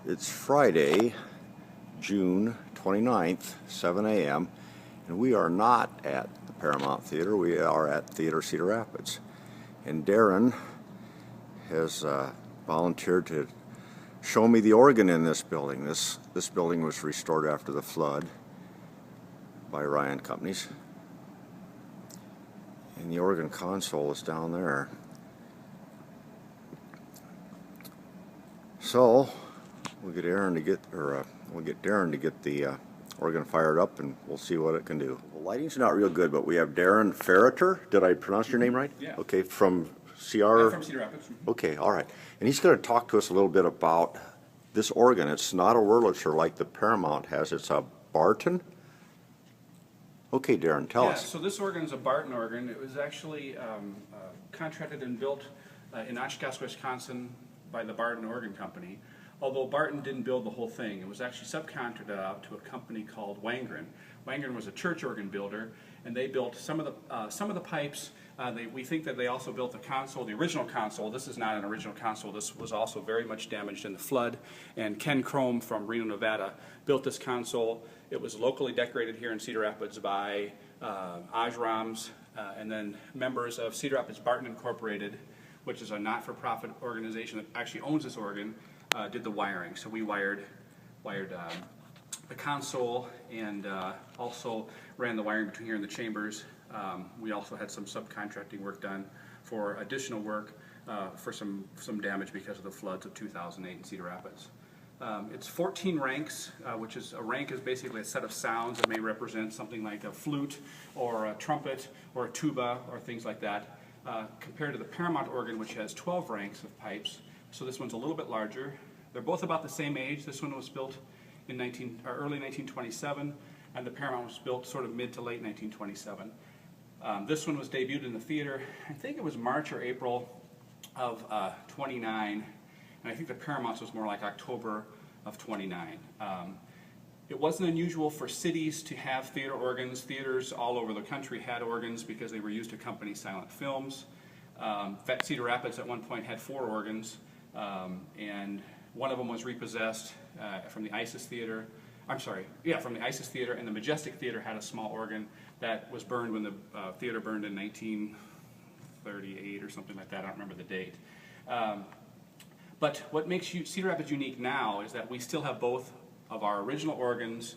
It's Friday, June 29th, 7 a.m., and we are not at the Paramount Theater. We are at Theater Cedar Rapids. And Darren has volunteered to show me the organ in this building. This building was restored after the flood by Ryan Companies. And the organ console is down there. So we'll get Darren to get the organ fired up, and we'll see what it can do. The lighting's not real good, but we have Darren Ferreter. Did I pronounce your name right? Yeah. Okay, from CR. From Cedar Rapids. Okay, all right. And he's going to talk to us a little bit about this organ. It's not a Wurlitzer like the Paramount has. It's a Barton. Okay, Darren, tell us. So this organ is a Barton organ. It was actually contracted and built in Oshkosh, Wisconsin by the Barton Organ Company. Although Barton didn't build the whole thing, it was actually subcontracted out to a company called Wangren. Wangren was a church organ builder, and they built some of the pipes. We think that they also built the console, the original console. This is not an original console. This was also very much damaged in the flood. And Ken Crome from Reno, Nevada, built this console. It was locally decorated here in Cedar Rapids by Ajrams and then members of Cedar Rapids Barton Incorporated, which is a not-for-profit organization that actually owns this organ, did the wiring. So we wired the console and also ran the wiring between here and the chambers. We also had some subcontracting work done for additional work for some damage because of the floods of 2008 in Cedar Rapids. It's 14 ranks, which is a rank is basically a set of sounds that may represent something like a flute or a trumpet or a tuba or things like that, compared to the Paramount organ, which has 12 ranks of pipes. So this one's a little bit larger. They're both about the same age. This one was built in early 1927, and the Paramount was built sort of mid to late 1927. This one was debuted in the theater, I think it was March or April of 29, and I think the Paramount's was more like October of 29. It wasn't unusual for cities to have theater organs. Theaters all over the country had organs because they were used to accompany silent films. Cedar Rapids at one point had 4 organs, and one of them was repossessed from the ISIS Theater. From the ISIS Theater, and the Majestic Theater had a small organ that was burned when the theater burned in 1938 or something like that. I don't remember the date. But what makes Cedar Rapids unique now is that we still have both of our original organs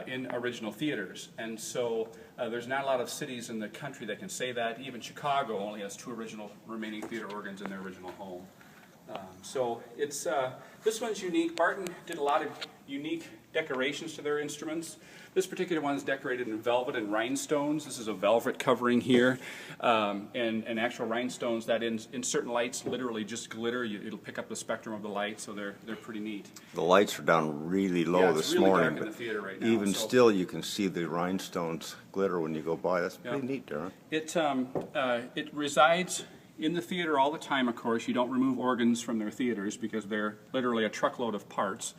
in original theaters. And so there's not a lot of cities in the country that can say that. Even Chicago only has 2 remaining theater organs in their original home. So it's this one's unique. Barton did a lot of unique decorations to their instruments. This particular one is decorated in velvet and rhinestones. This is a velvet covering here, and actual rhinestones that in certain lights literally just glitter. It'll pick up the spectrum of the light, so they're pretty neat. The lights are down really low this morning, dark in the theater right now, even still you can see the rhinestones glitter when you go by. That's pretty neat, Darren. It resides in the theater all the time, of course. You don't remove organs from their theaters because they're literally a truckload of parts.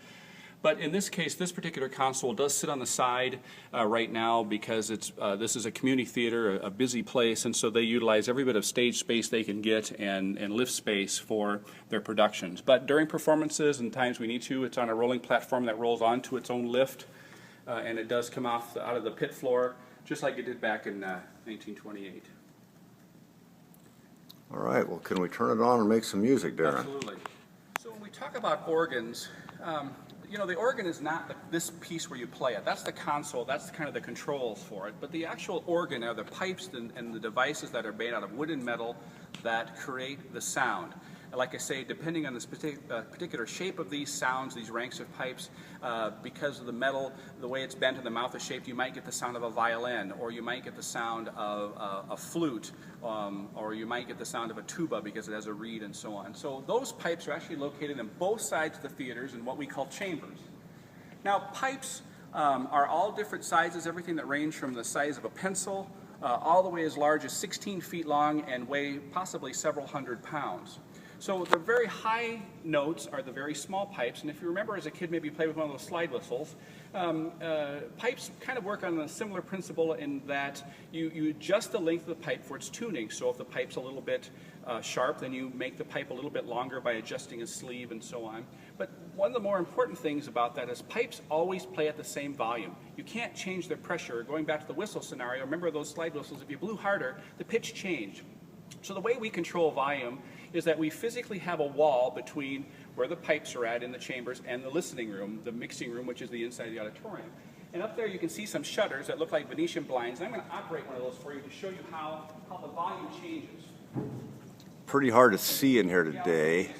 But in this case, this particular console does sit on the side right now because this is a community theater, a busy place, and so they utilize every bit of stage space they can get and lift space for their productions. But during performances and times we need to, it's on a rolling platform that rolls onto its own lift, and it does come out of the pit floor just like it did back in 1928. All right, well, can we turn it on and make some music, Darren? Absolutely. So when we talk about organs, you know, the organ is not this piece where you play it. That's the console. That's kind of the controls for it. But the actual organ are the pipes and the devices that are made out of wood and metal that create the sound. Like I say, depending on the particular shape of these sounds, these ranks of pipes, because of the metal, the way it's bent and the mouth is shaped, you might get the sound of a violin, or you might get the sound of a flute, or you might get the sound of a tuba because it has a reed and so on. So those pipes are actually located in both sides of the theaters in what we call chambers. Now, pipes are all different sizes, everything that range from the size of a pencil all the way as large as 16 feet long and weigh possibly several hundred pounds. So the very high notes are the very small pipes, and if you remember as a kid maybe you played with one of those slide whistles, pipes kind of work on a similar principle in that you adjust the length of the pipe for its tuning. So if the pipe's a little bit sharp, then you make the pipe a little bit longer by adjusting a sleeve and so on. But one of the more important things about that is pipes always play at the same volume. You can't change their pressure. Going back to the whistle scenario, remember those slide whistles, if you blew harder, the pitch changed. So the way we control volume is that we physically have a wall between where the pipes are at in the chambers and the listening room, the mixing room, which is the inside of the auditorium. And up there you can see some shutters that look like Venetian blinds. And I'm going to operate one of those for you to show you how the volume changes. Pretty hard to see in here today.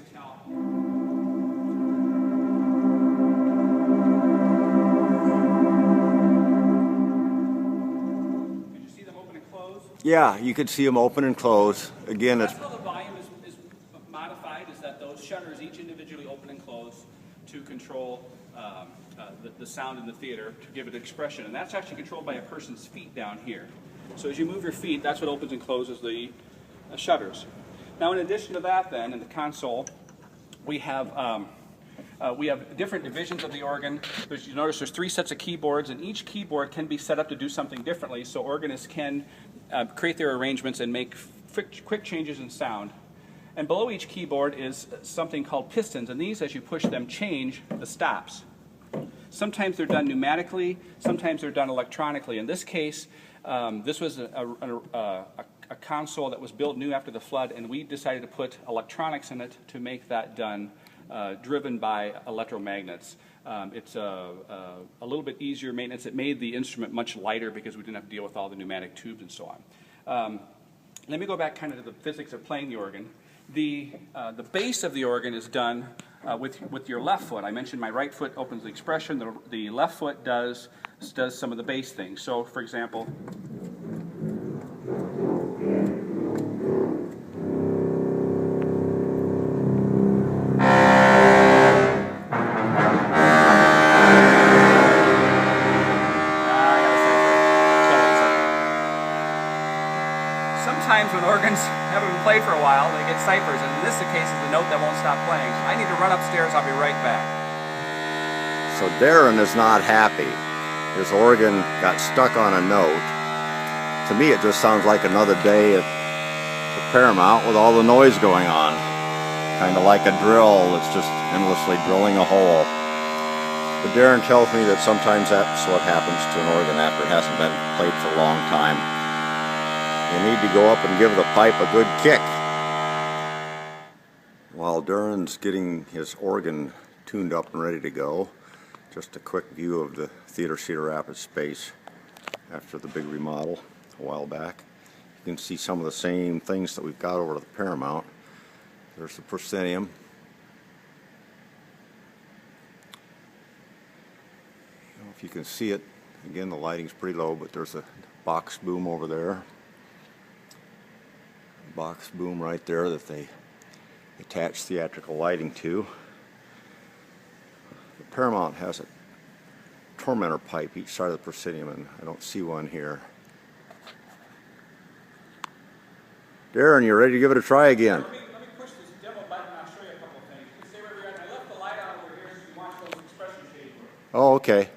Did you see them open and close? Yeah, you could see them open and close. Again, That's how the volume is modified, is that those shutters each individually open and close to control the sound in the theater, to give it expression. And that's actually controlled by a person's feet down here. So as you move your feet, that's what opens and closes the shutters. Now in addition to that then, in the console, we have different divisions of the organ. You notice there's 3 sets of keyboards, and each keyboard can be set up to do something differently, so organists can create their arrangements and make quick changes in sound. And below each keyboard is something called pistons, and these, as you push them, change the stops. Sometimes they're done pneumatically, sometimes they're done electronically. In this case, this was a console that was built new after the flood, and we decided to put electronics in it to make that done driven by electromagnets. It's a little bit easier maintenance. It made the instrument much lighter because we didn't have to deal with all the pneumatic tubes and so on. Let me go back kind of to the physics of playing the organ. The bass of the organ is done with your left foot. I mentioned my right foot opens the expression. The left foot does some of the bass things. So, for example, sometimes when organs haven't been played for a while, they get ciphers, and in this case is the note that won't stop playing. I need to run upstairs. I'll be right back. so Darren is not happy. His organ got stuck on a note. To me, it just sounds like another day at the Paramount with all the noise going on. Kind of like a drill that's just endlessly drilling a hole. But Darren tells me that sometimes that's what happens to an organ after it hasn't been played for a long time. You need to go up and give the pipe a good kick. While Darren's getting his organ tuned up and ready to go, just a quick view of the Theater Cedar Rapids space after the big remodel a while back. You can see some of the same things that we've got over at the Paramount. There's the proscenium. I don't know if you can see it. Again, the lighting's pretty low, but there's a box boom over there. Box boom right there that they attach theatrical lighting to. The Paramount has a tormentor pipe each side of the proscenium, and I don't see one here. Darren, you ready to give it a try again? Let me push this demo button and I'll show you a couple of things. You can stay where you're at. I left the light on over here so you can watch those expression shades work. Oh, okay.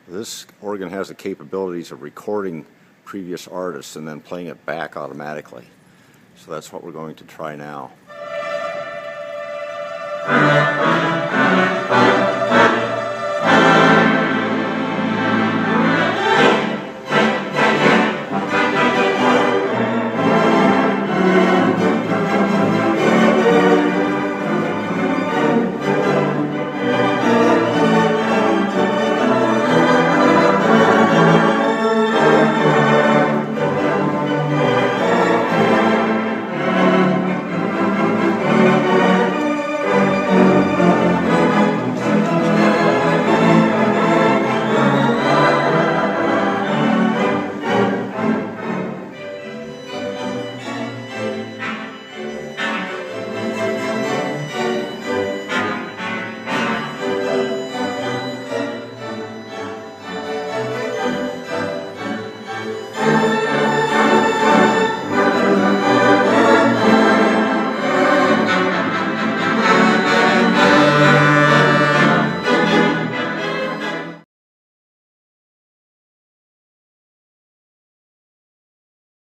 This organ has the capabilities of recording previous artists and then playing it back automatically. So that's what we're going to try now.